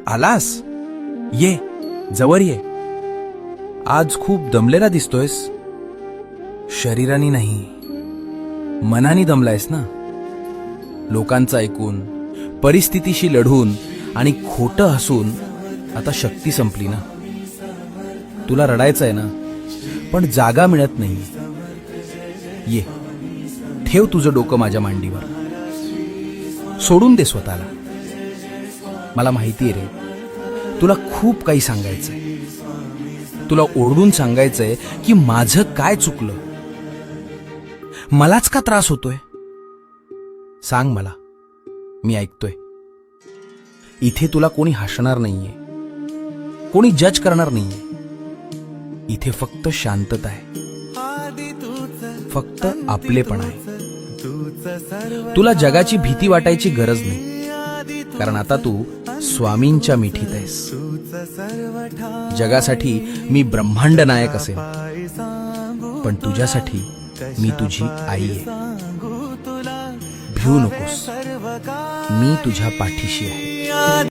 आलास? ये, जवळ ये. आज खूप दमलेला दिसतोयस. शरीरानी नाही, मनानी दमलायस ना. लोकांचं ऐकून, परिस्थितीशी लढून आणि खोटं हसून आता शक्ती संपली ना. तुला रडायचंय ना, पण जागा मिळत नाही. ये, ठेव तुझं डोकं माझ्या मांडीवर. सोडून दे स्वतःला. मला माहितीये रे, तुला खूप काही सांगायचंय. तुला ओरडून सांगायचंय की माझं काय चुकलं, मलाच का त्रास होतोय. सांग मला, मी ऐकतोय. इथे तुला कोणी हसणार नाहीये, कोणी जज करणार नाहीये. इथे फक्त शांतता आहे, फक्त आपलेपण आहे. तुला जगाची भीती वाटायची गरज नाही, कारण आता तू स्वामींच्या मिठीत आहेस. जगासाठी मी ब्रह्मांड नायक असेल, पण तुझ्यासाठी मी तुझी आई आहे. भिवू नकोस, मी तुझ्या पाठीशी आहे.